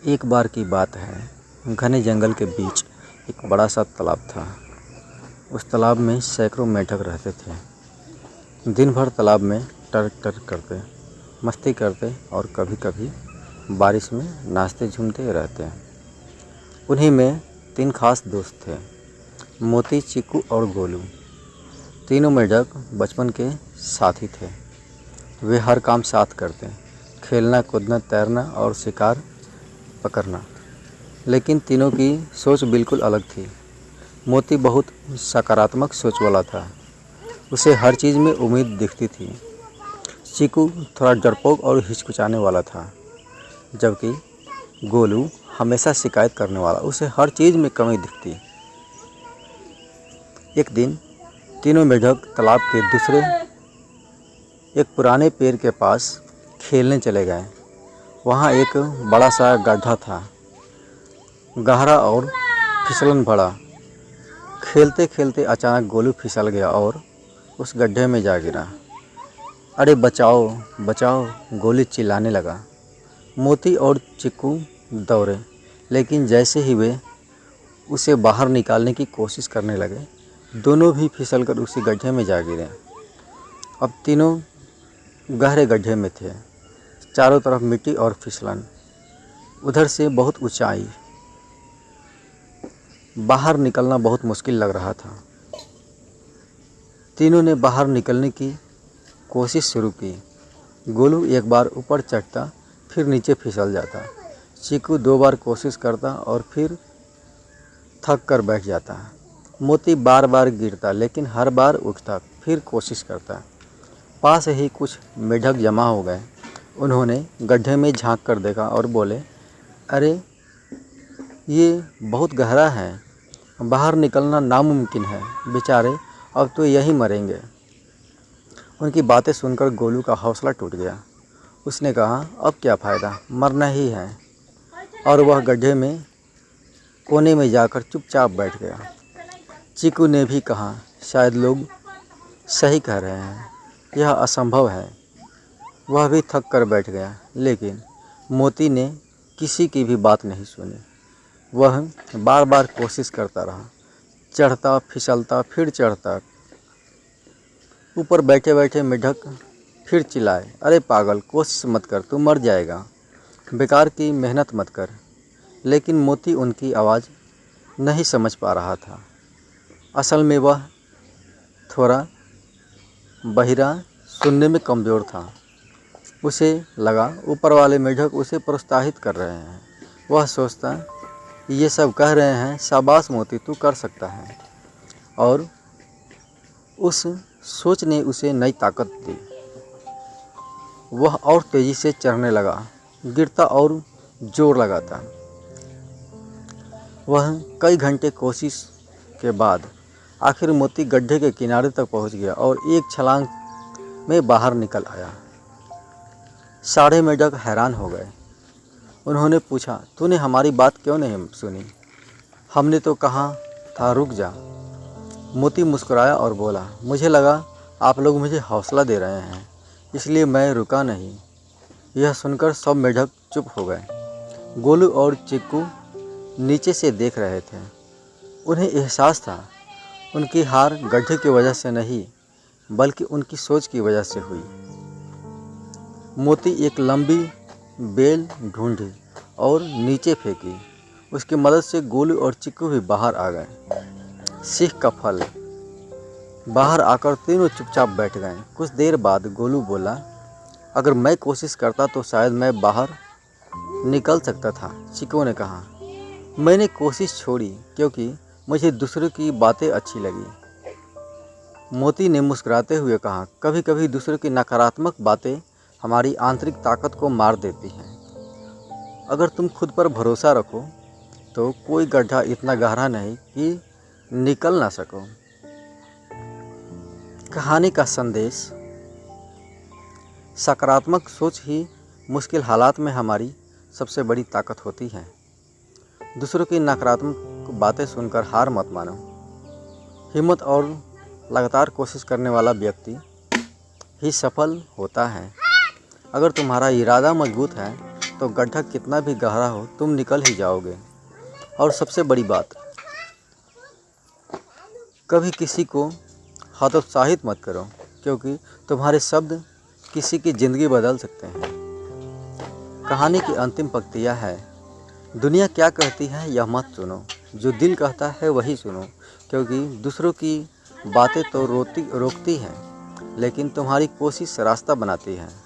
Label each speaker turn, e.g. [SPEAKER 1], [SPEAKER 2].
[SPEAKER 1] एक बार की बात है, घने जंगल के बीच एक बड़ा सा तालाब था। उस तालाब में सैकड़ों मेंढक रहते थे। दिन भर तालाब में टर्क टर्क करते, मस्ती करते और कभी कभी बारिश में नाचते झूमते रहते। उन्हीं में 3 खास दोस्त थे, मोती, चिक्कू और गोलू। तीनों मेंढक बचपन के साथी थे। वे हर काम साथ करते, खेलना, कूदना, तैरना और शिकार पकड़ना। लेकिन तीनों की सोच बिल्कुल अलग थी। मोती बहुत सकारात्मक सोच वाला था, उसे हर चीज़ में उम्मीद दिखती थी। चीकू थोड़ा डरपोक और हिचकिचाने वाला था, जबकि गोलू हमेशा शिकायत करने वाला, उसे हर चीज़ में कमी दिखती। एक दिन तीनों मेंढक तालाब के दूसरे एक पुराने पेड़ के पास खेलने चले गए। वहाँ एक बड़ा सा गड्ढा था, गहरा और फिसलन भरा। खेलते खेलते अचानक गोलू फिसल गया और उस गड्ढे में जा गिरा। अरे बचाओ बचाओ, गोलू चिल्लाने लगा। मोती और चिक्कू दौड़े, लेकिन जैसे ही वे उसे बाहर निकालने की कोशिश करने लगे, दोनों भी फिसलकर उसी गड्ढे में जा गिरे। अब तीनों गहरे गड्ढे में थे, चारों तरफ मिट्टी और फिसलन, उधर से बहुत ऊंचाई। बाहर निकलना बहुत मुश्किल लग रहा था। तीनों ने बाहर निकलने की कोशिश शुरू की। गोलू एक बार ऊपर चढ़ता, फिर नीचे फिसल जाता। चीकू 2 बार कोशिश करता और फिर थक कर बैठ जाता। मोती बार बार गिरता, लेकिन हर बार उठता, फिर कोशिश करता। पास ही कुछ मेंढक जमा हो गए। उन्होंने गड्ढे में झांक कर देखा और बोले, अरे ये बहुत गहरा है, बाहर निकलना नामुमकिन है। बेचारे अब तो यहीं मरेंगे। उनकी बातें सुनकर गोलू का हौसला टूट गया। उसने कहा, अब क्या फ़ायदा, मरना ही है। और वह गड्ढे में कोने में जाकर चुपचाप बैठ गया। चीकू ने भी कहा, शायद लोग सही कह रहे हैं, यह असंभव है। वह भी थक कर बैठ गया, लेकिन मोती ने किसी की भी बात नहीं सुनी। वह बार बार कोशिश करता रहा, चढ़ता, फिसलता, फिर चढ़ता। ऊपर बैठे बैठे मेंढक फिर चिल्लाए, अरे पागल, कोशिश मत कर, तू मर जाएगा, बेकार की मेहनत मत कर। लेकिन मोती उनकी आवाज़ नहीं समझ पा रहा था। असल में वह थोड़ा बहिरा, सुनने में कमज़ोर था। उसे लगा ऊपर वाले मेंढक उसे प्रोत्साहित कर रहे हैं। वह सोचता, ये सब कह रहे हैं, शाबाश मोती, तू कर सकता है। और उस सोच ने उसे नई ताकत दी। वह और तेज़ी से चढ़ने लगा, गिरता और जोर लगाता। वह कई घंटे कोशिश के बाद आखिर मोती गड्ढे के किनारे तक पहुंच गया और एक छलांग में बाहर निकल आया। सारे मेंढक हैरान हो गए। उन्होंने पूछा, तूने हमारी बात क्यों नहीं सुनी? हमने तो कहा था रुक जा। मोती मुस्कुराया और बोला, मुझे लगा आप लोग मुझे हौसला दे रहे हैं, इसलिए मैं रुका नहीं। यह सुनकर सब मेंढक चुप हो गए। गोलू और चिक्कू नीचे से देख रहे थे। उन्हें एहसास था, उनकी हार गड्ढे की वजह से नहीं, बल्कि उनकी सोच की वजह से हुई। मोती एक लंबी बेल ढूंढी और नीचे फेंकी। उसकी मदद से गोलू और चिक्कू भी बाहर आ गए। सीख का फल। बाहर आकर तीनों चुपचाप बैठ गए। कुछ देर बाद गोलू बोला, अगर मैं कोशिश करता तो शायद मैं बाहर निकल सकता था। चिक्कू ने कहा, मैंने कोशिश छोड़ी क्योंकि मुझे दूसरों की बातें अच्छी लगी। मोती ने मुस्कुराते हुए कहा, कभी कभी दूसरों की नकारात्मक बातें हमारी आंतरिक ताकत को मार देती हैं। अगर तुम खुद पर भरोसा रखो तो कोई गड्ढा इतना गहरा नहीं कि निकल ना सको। कहानी का संदेश, सकारात्मक सोच ही मुश्किल हालात में हमारी सबसे बड़ी ताकत होती है। दूसरों की नकारात्मक बातें सुनकर हार मत मानो। हिम्मत और लगातार कोशिश करने वाला व्यक्ति ही सफल होता है। अगर तुम्हारा इरादा मजबूत है तो गड्ढा कितना भी गहरा हो तुम निकल ही जाओगे। और सबसे बड़ी बात, कभी किसी को हतोत्साहित मत करो, क्योंकि तुम्हारे शब्द किसी की ज़िंदगी बदल सकते हैं। कहानी की अंतिम पंक्ति यह है, दुनिया क्या कहती है यह मत सुनो, जो दिल कहता है वही सुनो। क्योंकि दूसरों की बातें तो रोकती हैं, लेकिन तुम्हारी कोशिश रास्ता बनाती है।